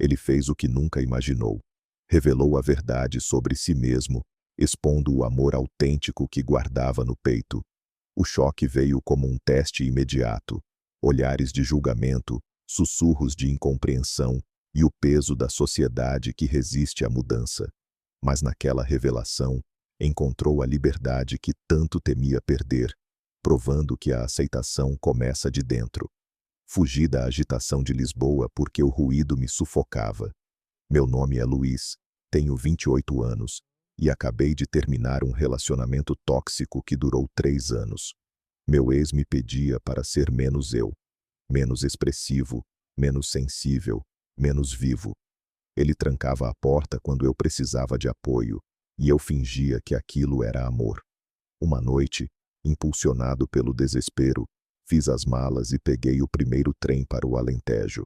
Ele fez o que nunca imaginou. Revelou a verdade sobre si mesmo, expondo o amor autêntico que guardava no peito. O choque veio como um teste imediato. Olhares de julgamento, sussurros de incompreensão e o peso da sociedade que resiste à mudança. Mas naquela revelação, encontrou a liberdade que tanto temia perder, provando que a aceitação começa de dentro. Fugi da agitação de Lisboa porque o ruído me sufocava. Meu nome é Luiz, tenho 28 anos, e acabei de terminar um relacionamento tóxico que durou 3 anos. Meu ex me pedia para ser menos eu, menos expressivo, menos sensível, menos vivo. Ele trancava a porta quando eu precisava de apoio, e eu fingia que aquilo era amor. Uma noite, impulsionado pelo desespero, fiz as malas e peguei o primeiro trem para o Alentejo.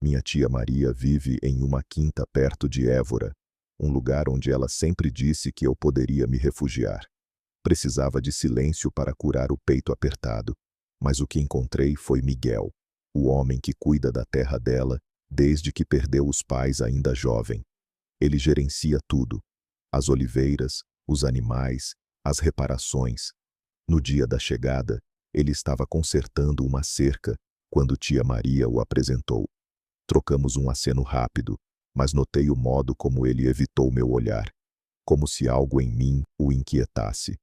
Minha tia Maria vive em uma quinta perto de Évora, um lugar onde ela sempre disse que eu poderia me refugiar. Precisava de silêncio para curar o peito apertado, mas o que encontrei foi Miguel, o homem que cuida da terra dela desde que perdeu os pais ainda jovem. Ele gerencia tudo: as oliveiras, os animais, as reparações. No dia da chegada, ele estava consertando uma cerca quando tia Maria o apresentou. Trocamos um aceno rápido, mas notei o modo como ele evitou meu olhar, como se algo em mim o inquietasse.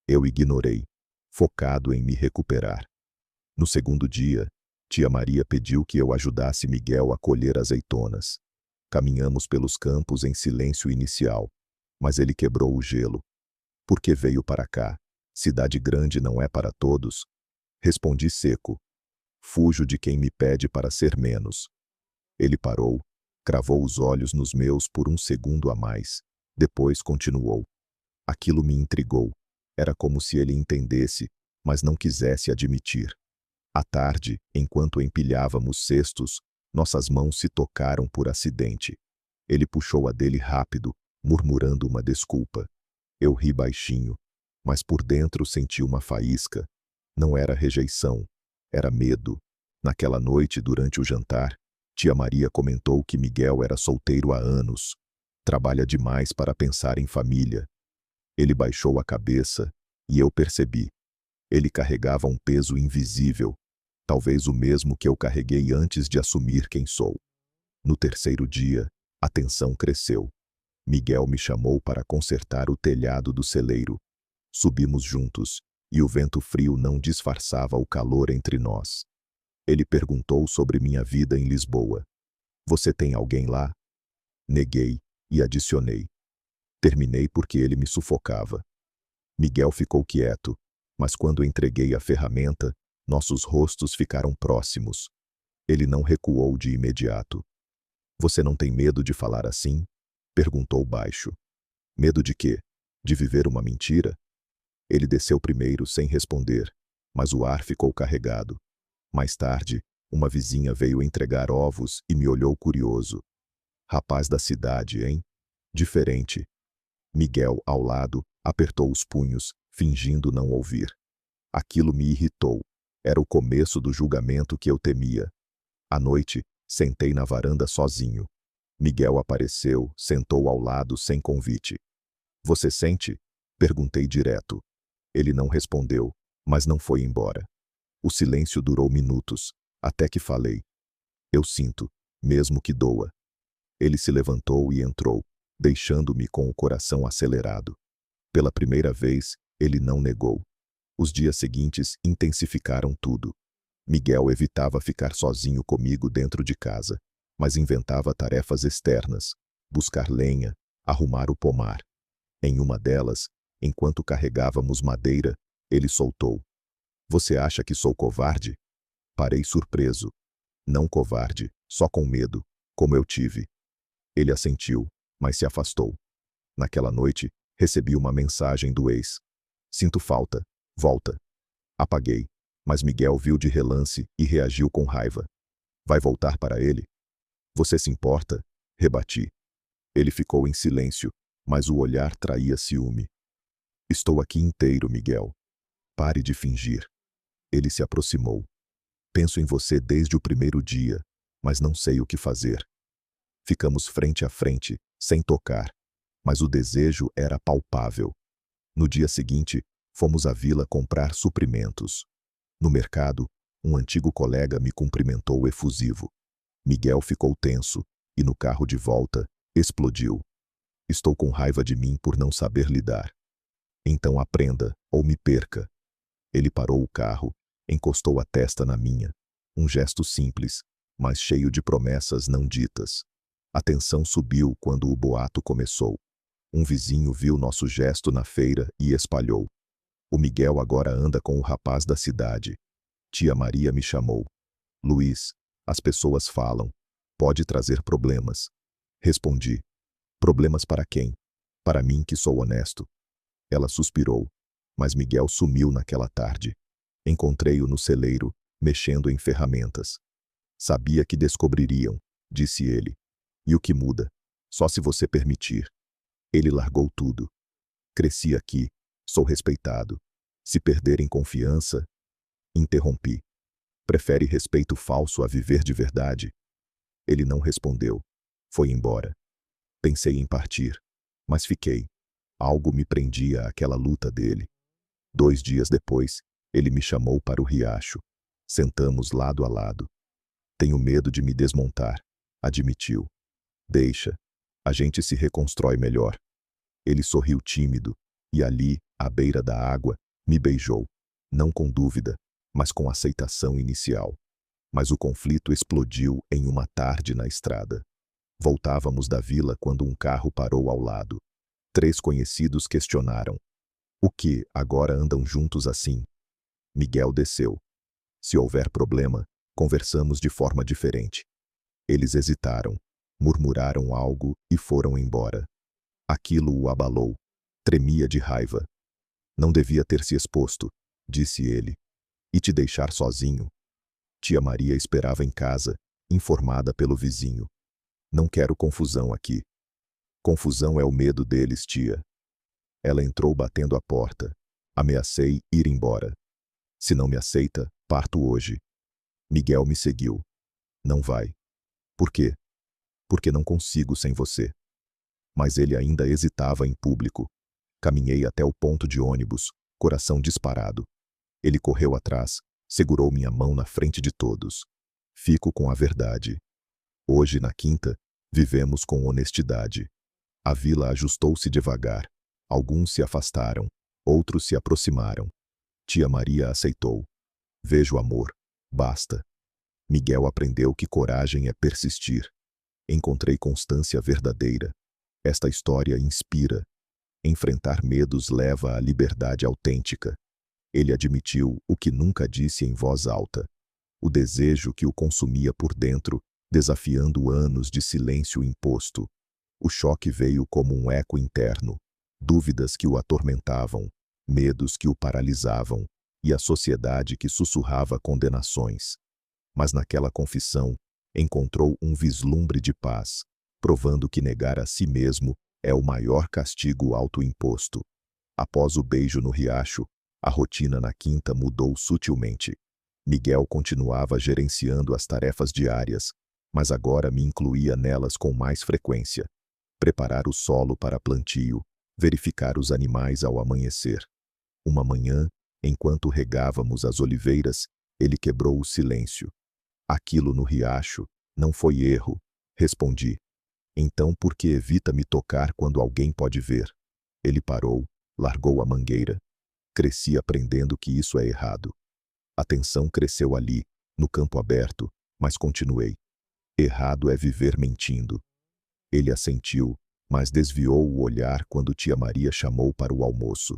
Eu ignorei, focado em me recuperar. No segundo dia, tia Maria pediu que eu ajudasse Miguel a colher azeitonas. Caminhamos pelos campos em silêncio inicial, mas ele quebrou o gelo. Por que veio para cá? Cidade grande não é para todos. Respondi seco. Fujo de quem me pede para ser menos. Ele parou, cravou os olhos nos meus por um segundo a mais. Depois continuou. Aquilo me intrigou. Era como se ele entendesse, mas não quisesse admitir. À tarde, enquanto empilhávamos cestos, nossas mãos se tocaram por acidente. Ele puxou a dele rápido, murmurando uma desculpa. Eu ri baixinho, mas por dentro senti uma faísca. Não era rejeição, era medo. Naquela noite, durante o jantar, tia Maria comentou que Miguel era solteiro há anos. Trabalha demais para pensar em família. Ele baixou a cabeça, e eu percebi. Ele carregava um peso invisível, talvez o mesmo que eu carreguei antes de assumir quem sou. No terceiro dia, a tensão cresceu. Miguel me chamou para consertar o telhado do celeiro. Subimos juntos, e o vento frio não disfarçava o calor entre nós. Ele perguntou sobre minha vida em Lisboa. Você tem alguém lá? Neguei, e adicionei. Terminei porque ele me sufocava. Miguel ficou quieto, mas quando entreguei a ferramenta, nossos rostos ficaram próximos. Ele não recuou de imediato. Você não tem medo de falar assim? Perguntou baixo. Medo de quê? De viver uma mentira? Ele desceu primeiro sem responder, mas o ar ficou carregado. Mais tarde, uma vizinha veio entregar ovos e me olhou curioso. Rapaz da cidade, hein? Diferente. Miguel, ao lado, apertou os punhos, fingindo não ouvir. Aquilo me irritou. Era o começo do julgamento que eu temia. À noite, sentei na varanda sozinho. Miguel apareceu, sentou ao lado sem convite. Você sente? Perguntei direto. Ele não respondeu, mas não foi embora. O silêncio durou minutos, até que falei. Eu sinto, mesmo que doa. Ele se levantou e entrou, deixando-me com o coração acelerado. Pela primeira vez, ele não negou. Os dias seguintes intensificaram tudo. Miguel evitava ficar sozinho comigo dentro de casa, mas inventava tarefas externas, buscar lenha, arrumar o pomar. Em uma delas, enquanto carregávamos madeira, ele soltou. Você acha que sou covarde? Parei surpreso. Não covarde, só com medo, como eu tive. Ele assentiu, mas se afastou. Naquela noite, recebi uma mensagem do ex. Sinto falta, volta. Apaguei, mas Miguel viu de relance e reagiu com raiva. Vai voltar para ele? Você se importa? Rebati. Ele ficou em silêncio, mas o olhar traía ciúme. Estou aqui inteiro, Miguel. Pare de fingir. Ele se aproximou. Penso em você desde o primeiro dia, mas não sei o que fazer. Ficamos frente a frente, sem tocar, mas o desejo era palpável. No dia seguinte, fomos à vila comprar suprimentos. No mercado, um antigo colega me cumprimentou efusivo. Miguel ficou tenso, e no carro de volta, explodiu. Estou com raiva de mim por não saber lidar. Então aprenda, ou me perca. Ele parou o carro, encostou a testa na minha. Um gesto simples, mas cheio de promessas não ditas. A tensão subiu quando o boato começou. Um vizinho viu nosso gesto na feira e espalhou. O Miguel agora anda com o rapaz da cidade. Tia Maria me chamou. Luiz, as pessoas falam. Pode trazer problemas. Respondi. Problemas para quem? Para mim que sou honesto. Ela suspirou. Mas Miguel sumiu naquela tarde. Encontrei-o no celeiro, mexendo em ferramentas. Sabia que descobririam, disse ele. E o que muda? Só se você permitir. Ele largou tudo. Cresci aqui, sou respeitado. Se perderem confiança... Interrompi. Prefere respeito falso a viver de verdade? Ele não respondeu. Foi embora. Pensei em partir, mas fiquei. Algo me prendia àquela luta dele. 2 dias depois, ele me chamou para o riacho. Sentamos lado a lado. Tenho medo de me desmontar, admitiu. Deixa. A gente se reconstrói melhor. Ele sorriu tímido, e ali, à beira da água, me beijou. Não com dúvida, mas com aceitação inicial. Mas o conflito explodiu em uma tarde na estrada. Voltávamos da vila quando um carro parou ao lado. 3 conhecidos questionaram. O que, agora andam juntos assim? Miguel desceu. Se houver problema, conversamos de forma diferente. Eles hesitaram, murmuraram algo e foram embora. Aquilo o abalou. Tremia de raiva. Não devia ter se exposto, disse ele. E te deixar sozinho. Tia Maria esperava em casa, informada pelo vizinho. Não quero confusão aqui. Confusão é o medo deles, tia. Ela entrou batendo a porta. Ameacei ir embora. Se não me aceita, parto hoje. Miguel me seguiu. Não vai. Por quê? Porque não consigo sem você. Mas ele ainda hesitava em público. Caminhei até o ponto de ônibus, coração disparado. Ele correu atrás, segurou minha mão na frente de todos. Fico com a verdade. Hoje, na quinta, vivemos com honestidade. A vila ajustou-se devagar. Alguns se afastaram, outros se aproximaram. Tia Maria aceitou. Vejo amor. Basta. Miguel aprendeu que coragem é persistir. Encontrei constância verdadeira. Esta história inspira. Enfrentar medos leva à liberdade autêntica. Ele admitiu o que nunca disse em voz alta. O desejo que o consumia por dentro, desafiando anos de silêncio imposto. O choque veio como um eco interno. Dúvidas que o atormentavam, medos que o paralisavam, e a sociedade que sussurrava condenações. Mas naquela confissão, encontrou um vislumbre de paz, provando que negar a si mesmo é o maior castigo autoimposto. Após o beijo no riacho, a rotina na quinta mudou sutilmente. Miguel continuava gerenciando as tarefas diárias, mas agora me incluía nelas com mais frequência. Preparar o solo para plantio, verificar os animais ao amanhecer. Uma manhã, enquanto regávamos as oliveiras, ele quebrou o silêncio. Aquilo no riacho não foi erro, respondi. Então por que evita me tocar quando alguém pode ver? Ele parou, largou a mangueira. Cresci aprendendo que isso é errado. A tensão cresceu ali, no campo aberto, mas continuei. Errado é viver mentindo. Ele assentiu, mas desviou o olhar quando tia Maria chamou para o almoço.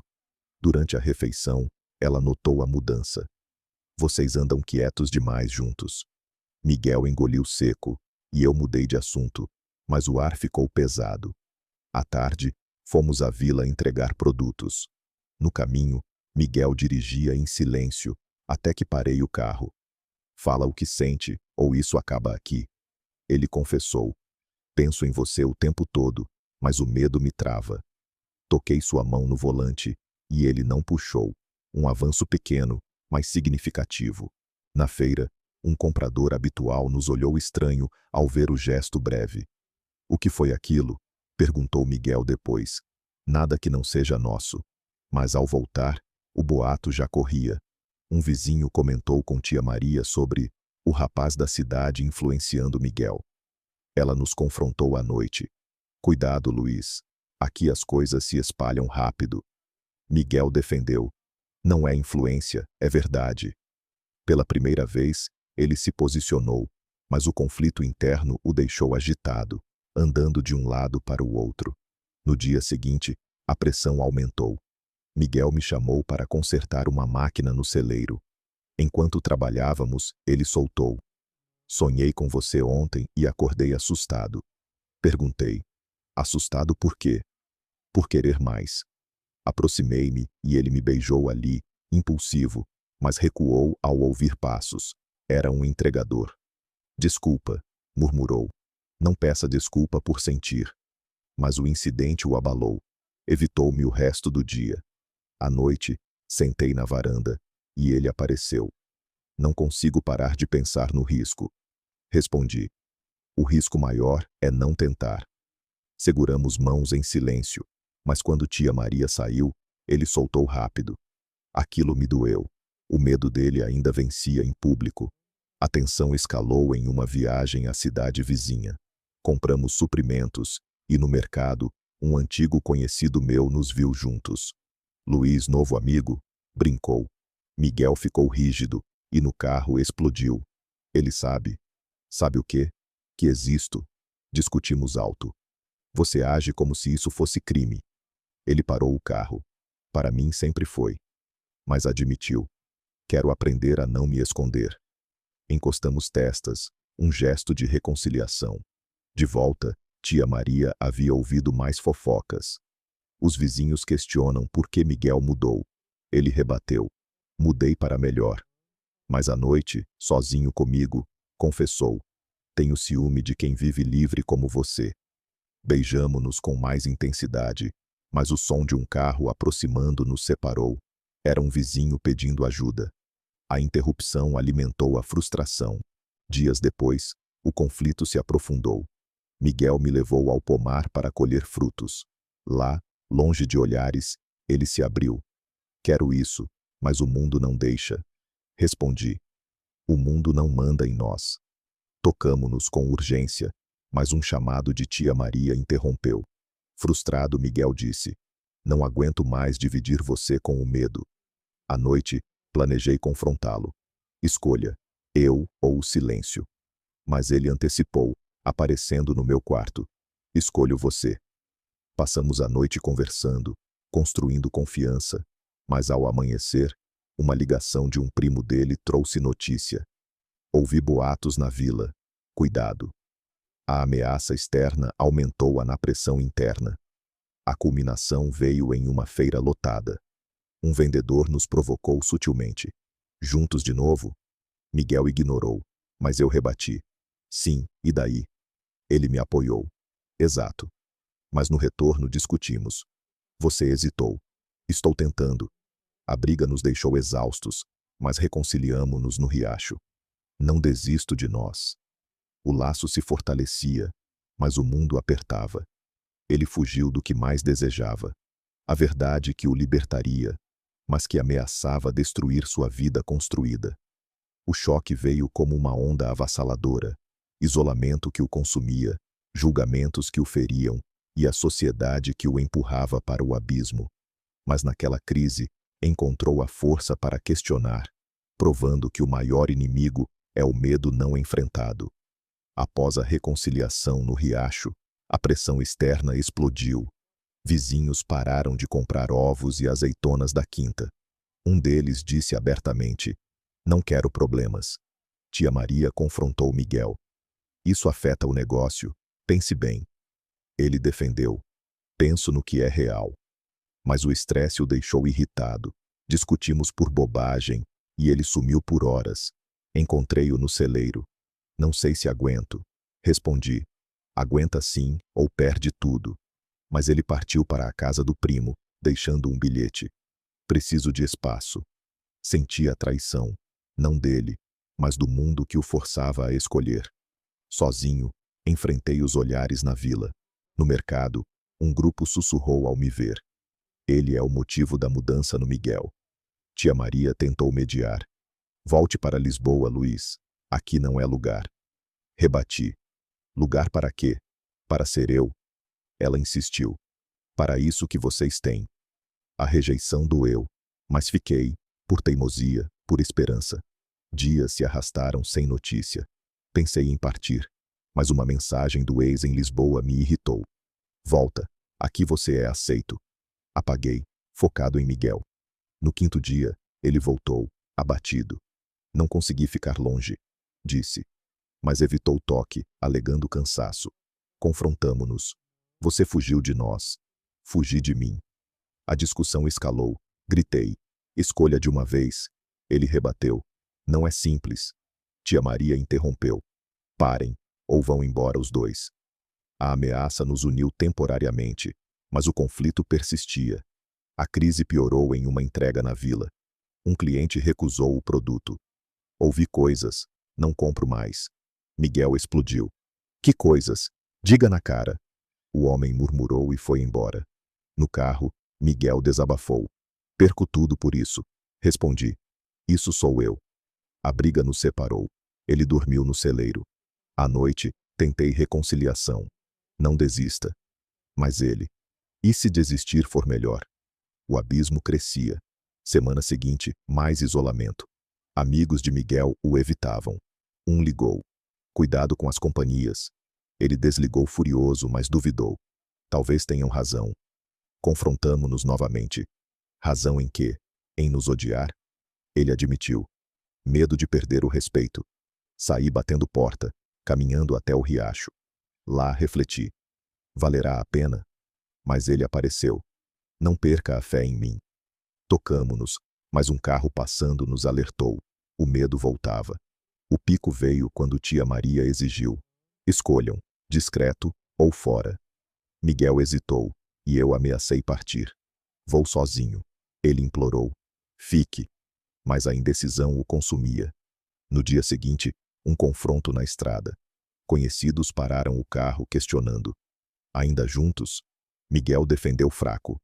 Durante a refeição, ela notou a mudança. Vocês andam quietos demais juntos. Miguel engoliu seco, e eu mudei de assunto, mas o ar ficou pesado. À tarde, fomos à vila entregar produtos. No caminho, Miguel dirigia em silêncio, até que parei o carro. Fala o que sente, ou isso acaba aqui. Ele confessou. Penso em você o tempo todo, mas o medo me trava. Toquei sua mão no volante, e ele não puxou. Um avanço pequeno, mas significativo. Na feira, um comprador habitual nos olhou estranho ao ver o gesto breve. O que foi aquilo? Perguntou Miguel depois. Nada que não seja nosso. Mas ao voltar, o boato já corria. Um vizinho comentou com tia Maria sobre o rapaz da cidade influenciando Miguel. Ela nos confrontou à noite. Cuidado, Luiz. Aqui as coisas se espalham rápido. Miguel defendeu. Não é influência, é verdade. Pela primeira vez, ele se posicionou, mas o conflito interno o deixou agitado, andando de um lado para o outro. No dia seguinte, a pressão aumentou. Miguel me chamou para consertar uma máquina no celeiro. Enquanto trabalhávamos, ele soltou. Sonhei com você ontem e acordei assustado. Perguntei. Assustado por quê? Por querer mais. Aproximei-me e ele me beijou ali, impulsivo, mas recuou ao ouvir passos. Era um entregador. Desculpa, murmurou. Não peça desculpa por sentir. Mas o incidente o abalou. Evitou-me o resto do dia. À noite, sentei na varanda, e ele apareceu. Não consigo parar de pensar no risco. Respondi. O risco maior é não tentar. Seguramos mãos em silêncio, mas quando tia Maria saiu, ele soltou rápido. Aquilo me doeu. O medo dele ainda vencia em público. A tensão escalou em uma viagem à cidade vizinha. Compramos suprimentos, e no mercado, um antigo conhecido meu nos viu juntos. Luiz, novo amigo, brincou. Miguel ficou rígido, e no carro explodiu. Ele sabe. Sabe o quê? Que existo. Discutimos alto. Você age como se isso fosse crime. Ele parou o carro. Para mim sempre foi. Mas admitiu. Quero aprender a não me esconder. Encostamos testas, um gesto de reconciliação. De volta, tia Maria havia ouvido mais fofocas. Os vizinhos questionam por que Miguel mudou. Ele rebateu. Mudei para melhor. Mas à noite, sozinho comigo, confessou. Tenho ciúme de quem vive livre como você. Beijamo-nos com mais intensidade, mas o som de um carro aproximando nos separou. Era um vizinho pedindo ajuda. A interrupção alimentou a frustração. Dias depois, o conflito se aprofundou. Miguel me levou ao pomar para colher frutos. Lá, longe de olhares, ele se abriu. Quero isso, mas o mundo não deixa. Respondi. O mundo não manda em nós. Tocamo-nos com urgência, mas um chamado de tia Maria interrompeu. Frustrado, Miguel disse. Não aguento mais dividir você com o medo. À noite, planejei confrontá-lo. Escolha, eu ou o silêncio. Mas ele antecipou, aparecendo no meu quarto. Escolho você. Passamos a noite conversando, construindo confiança, mas ao amanhecer, uma ligação de um primo dele trouxe notícia. Ouvi boatos na vila. Cuidado. A ameaça externa aumentou na pressão interna. A culminação veio em uma feira lotada. Um vendedor nos provocou sutilmente. Juntos de novo? Miguel ignorou, mas eu rebati. Sim, e daí? Ele me apoiou. Exato. Mas no retorno discutimos. Você hesitou. Estou tentando. A briga nos deixou exaustos, mas reconciliamo-nos no riacho. Não desisto de nós. O laço se fortalecia, mas o mundo apertava. Ele fugiu do que mais desejava. A verdade que o libertaria, mas que ameaçava destruir sua vida construída. O choque veio como uma onda avassaladora, isolamento que o consumia, julgamentos que o feriam e a sociedade que o empurrava para o abismo. Mas naquela crise, encontrou a força para questionar, provando que o maior inimigo é o medo não enfrentado. Após a reconciliação no riacho, a pressão externa explodiu. Vizinhos pararam de comprar ovos e azeitonas da quinta. Um deles disse abertamente, não quero problemas. Tia Maria confrontou Miguel. Isso afeta o negócio, pense bem. Ele defendeu. Penso no que é real. Mas o estresse o deixou irritado. Discutimos por bobagem, e ele sumiu por horas. Encontrei-o no celeiro. Não sei se aguento. Respondi. Aguenta sim, ou perde tudo. Mas ele partiu para a casa do primo, deixando um bilhete. Preciso de espaço. Senti a traição, não dele, mas do mundo que o forçava a escolher. Sozinho, Enfrentei os olhares na vila. No mercado, um grupo sussurrou ao me ver. Ele é o motivo da mudança no Miguel. Tia Maria tentou mediar. Volte para Lisboa, Luiz. Aqui não é lugar. Rebati. Lugar para quê? Para ser eu? Ela insistiu. Para isso que vocês têm. A rejeição doeu. Mas fiquei, por teimosia, por esperança. Dias se arrastaram sem notícia. Pensei em partir. Mas uma mensagem do ex em Lisboa me irritou. Volta. Aqui você é aceito. Apaguei, focado em Miguel. No quinto dia, ele voltou, abatido. Não consegui ficar longe, disse. Mas evitou o toque, alegando cansaço. Confrontamo-nos. Você fugiu de nós. Fugi de mim. A discussão escalou. Gritei. Escolha de uma vez. Ele rebateu. Não é simples. Tia Maria interrompeu. Parem, ou vão embora os dois. A ameaça nos uniu temporariamente, mas o conflito persistia. A crise piorou em uma entrega na vila. Um cliente recusou o produto. Ouvi coisas. Não compro mais. Miguel explodiu. Que coisas? Diga na cara. O homem murmurou e foi embora. No carro, Miguel desabafou. Perco tudo por isso. Respondi. Isso sou eu. A briga nos separou. Ele dormiu no celeiro. À noite, tentei reconciliação. Não desista. Mas ele. E se desistir for melhor? O abismo crescia. Semana seguinte, mais isolamento. Amigos de Miguel o evitavam. Um ligou. Cuidado com as companhias. Ele desligou furioso, mas duvidou. Talvez tenham razão. Confrontamo-nos novamente. Razão em quê? Em nos odiar? Ele admitiu. Medo de perder o respeito. Saí batendo porta, caminhando até o riacho. Lá refleti. Valerá a pena? Mas ele apareceu. Não perca a fé em mim. Tocamo-nos, mas um carro passando nos alertou. O medo voltava. O pico veio quando tia Maria exigiu. Escolham, discreto ou fora. Miguel hesitou, e eu ameacei partir. Vou sozinho. Ele implorou. Fique. Mas a indecisão o consumia. No dia seguinte, um confronto na estrada. Conhecidos pararam o carro questionando. Ainda juntos? Miguel defendeu fraco.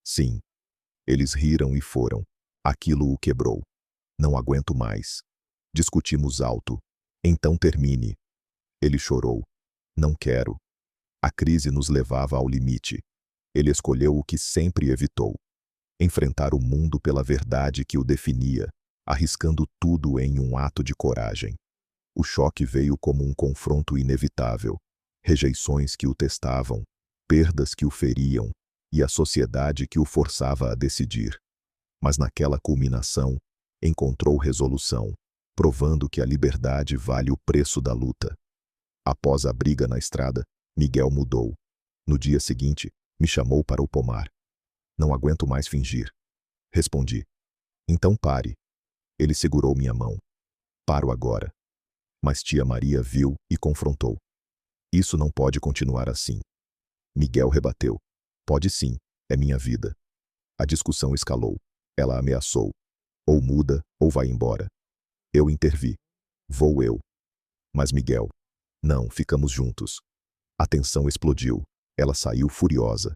Sim. Eles riram e foram. Aquilo o quebrou. Não aguento mais. Discutimos alto. Então termine. Ele chorou. Não quero. A crise nos levava ao limite. Ele escolheu o que sempre evitou. Enfrentar o mundo pela verdade que o definia, arriscando tudo em um ato de coragem. O choque veio como um confronto inevitável. Rejeições que o testavam, perdas que o feriam, e a sociedade que o forçava a decidir. Mas naquela culminação, encontrou resolução, provando que a liberdade vale o preço da luta. Após a briga na estrada, Miguel mudou. No dia seguinte, me chamou para o pomar. Não aguento mais fingir. Respondi. Então pare. Ele segurou minha mão. Paro agora. Mas tia Maria viu e confrontou. Isso não pode continuar assim. Miguel rebateu. Pode sim, é minha vida. A discussão escalou. Ela ameaçou. Ou muda, ou vai embora. Eu intervi. Vou eu. Mas Miguel. Não, ficamos juntos. A tensão explodiu. Ela saiu furiosa.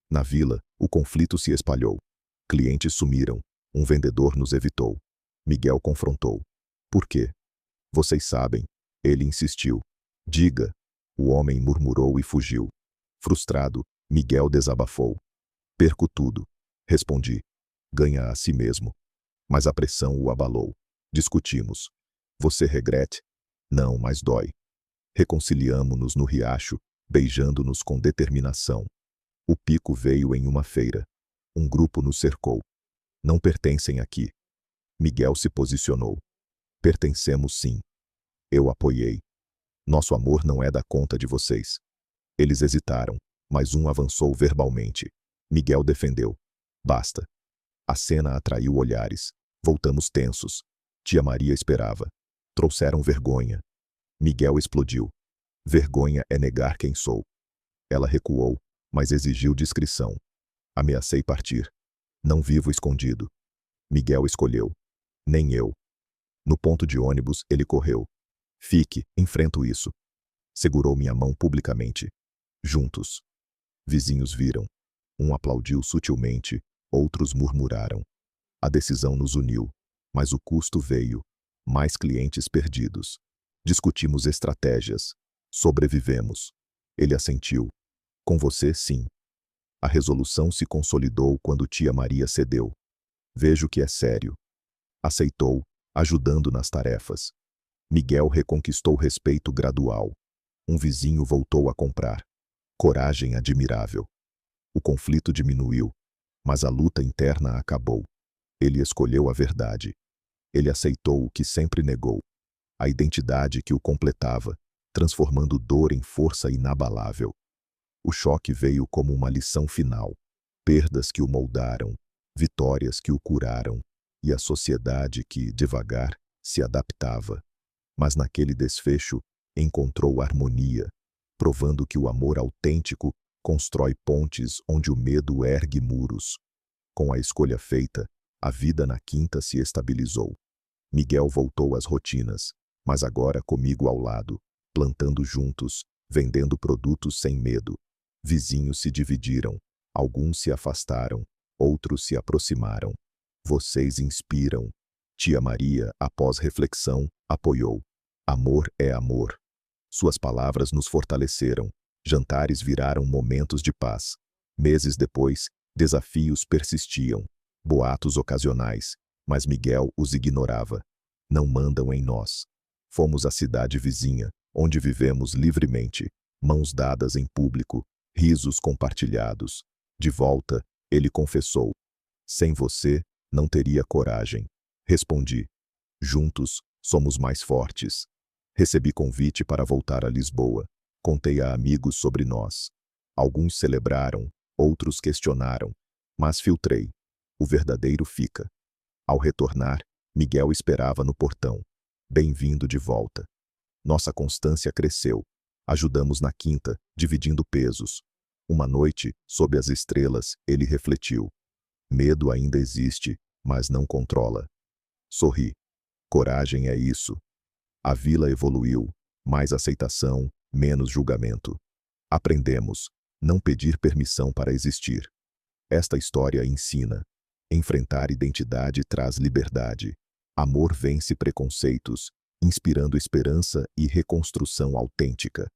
Na vila, o conflito se espalhou. Clientes sumiram. Um vendedor nos evitou. Miguel confrontou. Por quê? Vocês sabem. Ele insistiu. Diga. O homem murmurou e fugiu. Frustrado, Miguel desabafou. Perco tudo. Respondi. Ganha a si mesmo. Mas a pressão o abalou. Discutimos. Você regrete? Não, mas dói. Reconciliamo-nos no riacho, beijando-nos com determinação. O pico veio em uma feira. Um grupo nos cercou. Não pertencem aqui. Miguel se posicionou. Pertencemos sim. Eu apoiei. Nosso amor não é da conta de vocês. Eles hesitaram, mas um avançou verbalmente. Miguel defendeu. Basta. A cena atraiu olhares. Voltamos tensos. Tia Maria esperava. Trouxeram vergonha. Miguel explodiu. Vergonha é negar quem sou. Ela recuou, mas exigiu discrição. Ameacei partir. Não vivo escondido. Miguel escolheu. Nem eu. No ponto de ônibus, ele correu. Fique, enfrento isso. Segurou minha mão publicamente. Juntos. Vizinhos viram. Um aplaudiu sutilmente, outros murmuraram. A decisão nos uniu, mas o custo veio. Mais clientes perdidos. Discutimos estratégias. Sobrevivemos. Ele assentiu. Com você, sim. A resolução se consolidou quando tia Maria cedeu. Vejo que é sério. Aceitou, ajudando nas tarefas. Miguel reconquistou respeito gradual. Um vizinho voltou a comprar. Coragem admirável. O conflito diminuiu, mas a luta interna acabou. Ele escolheu a verdade. Ele aceitou o que sempre negou. A identidade que o completava, transformando dor em força inabalável. O choque veio como uma lição final. Perdas que o moldaram, vitórias que o curaram, e a sociedade que, devagar, se adaptava. Mas naquele desfecho, encontrou harmonia, provando que o amor autêntico constrói pontes onde o medo ergue muros. Com a escolha feita, a vida na quinta se estabilizou. Miguel voltou às rotinas, mas agora comigo ao lado, plantando juntos, vendendo produtos sem medo. Vizinhos se dividiram, alguns se afastaram, outros se aproximaram. Vocês inspiram. Tia Maria, após reflexão, apoiou. Amor é amor. Suas palavras nos fortaleceram. Jantares viraram momentos de paz. Meses depois, desafios persistiam. Boatos ocasionais, mas Miguel os ignorava. Não mandam em nós. Fomos à cidade vizinha, onde vivemos livremente, mãos dadas em público, risos compartilhados. De volta, ele confessou. Sem você, não teria coragem. Respondi. Juntos, somos mais fortes. Recebi convite para voltar a Lisboa. Contei a amigos sobre nós. Alguns celebraram, outros questionaram, mas filtrei. O verdadeiro fica. Ao retornar, Miguel esperava no portão. Bem-vindo de volta. Nossa constância cresceu. Ajudamos na quinta, dividindo pesos. Uma noite, sob as estrelas, ele refletiu. Medo ainda existe, mas não controla. Sorri. Coragem é isso. A vila evoluiu, mais aceitação, menos julgamento. Aprendemos, não pedir permissão para existir. Esta história ensina. Enfrentar identidade traz liberdade. Amor vence preconceitos, inspirando esperança e reconstrução autêntica.